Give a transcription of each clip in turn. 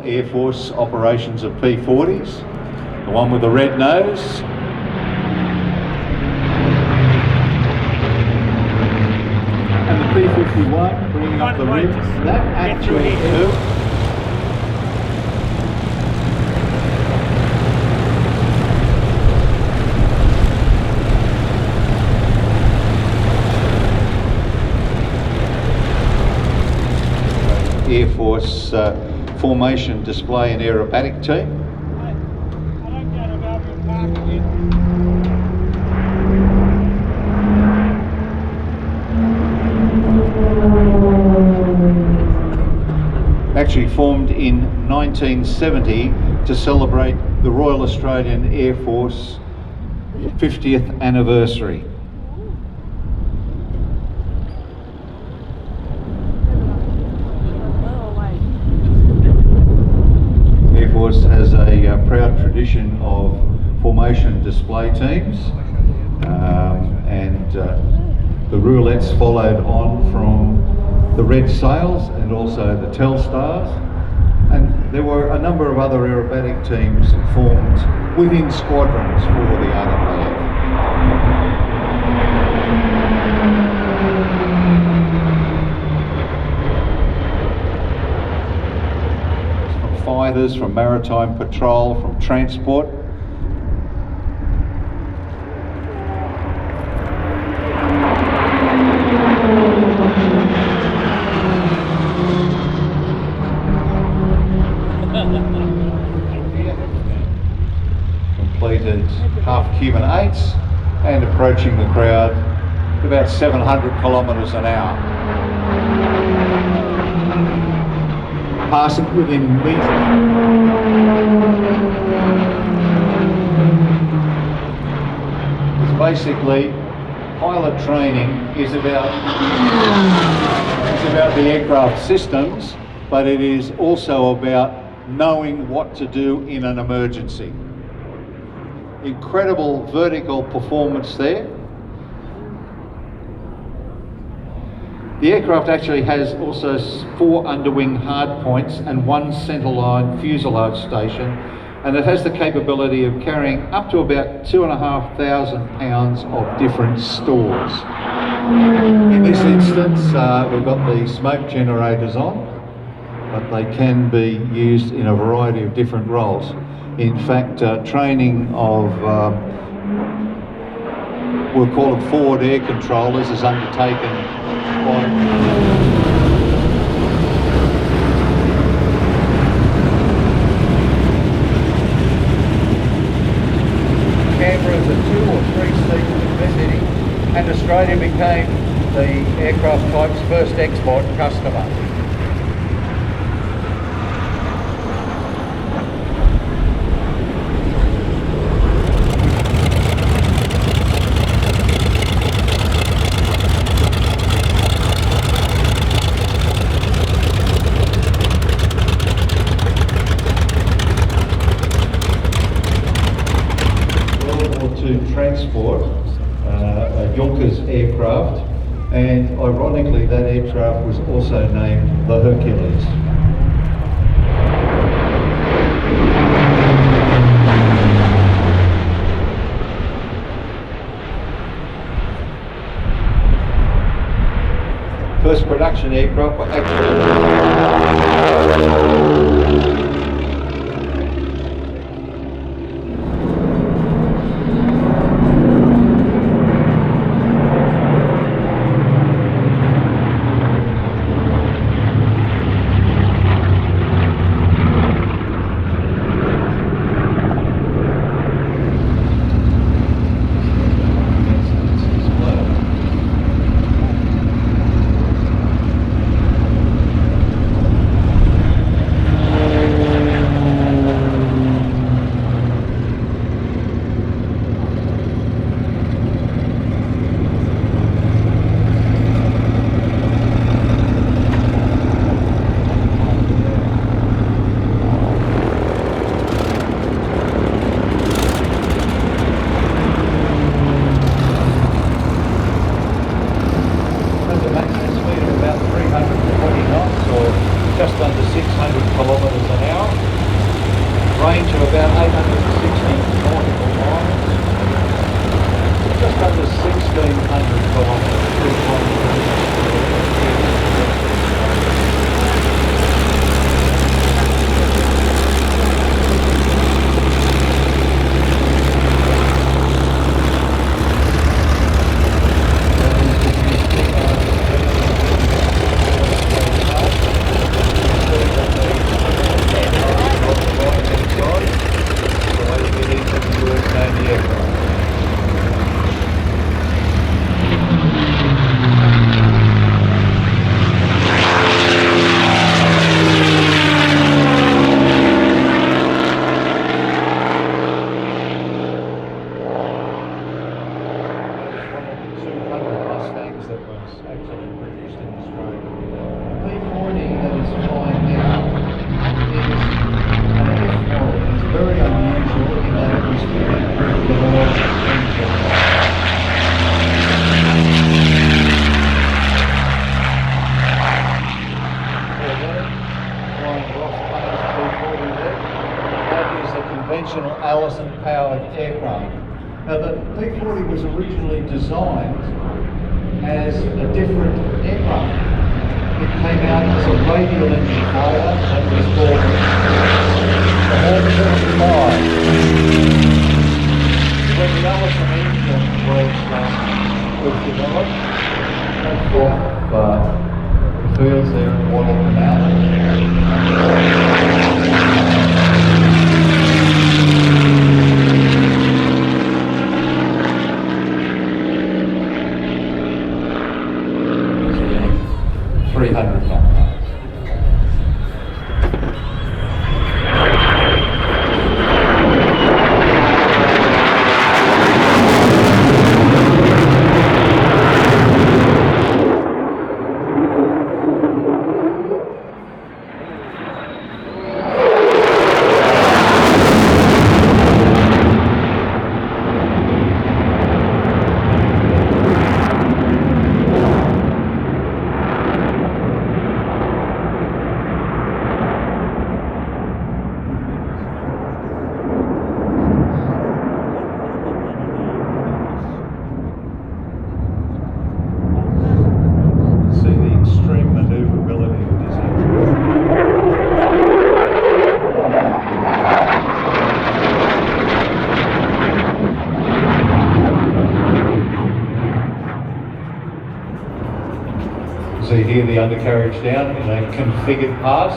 Air Force operations of P-40s, the one with the red nose. And the P-51 bringing up the rib, that actual curve. Air Force formation display and aerobatic team. Actually formed in 1970 to celebrate the Royal Australian Air Force 50th anniversary. Air Force has a proud tradition of formation display teams, and the roulettes followed on from the red sails and also the Telstars, and there were a number of other aerobatic teams formed within squadrons for the RAAF. From fighters, from maritime patrol, from transport. Completed half Cuban 8s and approaching the crowd at about 700 kilometres an hour. Passing within metres. It's basically pilot training is about the aircraft systems, but it is also about knowing what to do in an emergency. Incredible vertical performance there. The aircraft actually has also 4 underwing hardpoints and 1 centerline fuselage station, and it has the capability of carrying up to about 2,500 pounds of different stores. In this instance, we've got the smoke generators on, but they can be used in a variety of different roles. In fact, training of, we'll call them forward air controllers, is undertaken by Canberra is a 2 or 3 seat city, and Australia became the aircraft type's first export customer. Transport, a Yonkers aircraft, and ironically that aircraft was also named the Hercules. First production aircraft were range of about 860 nautical miles, just under 1,600 kilometres. Mustangs that was actually produced in Australia. The P40 that is flying now is an F model. It's very unusual in that it was fitted with the Lloyd engine. Flying Ross Payne's P40 there. That is a conventional Allison powered aircraft. Now the P40 was originally designed as a different aircraft. It came out as a radial engine fighter that was called the Hawk 75. When the Allison engine was developed, off the fields there in Wattle Canal. 300 knot miles. So you hear the undercarriage down in a configured pass.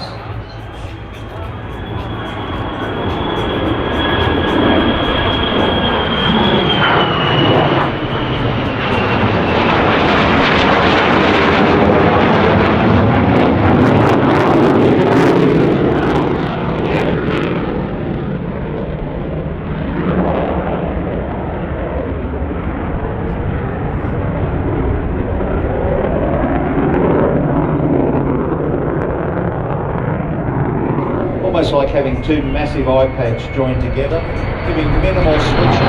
Almost like having two massive iPads joined together, giving minimal switching.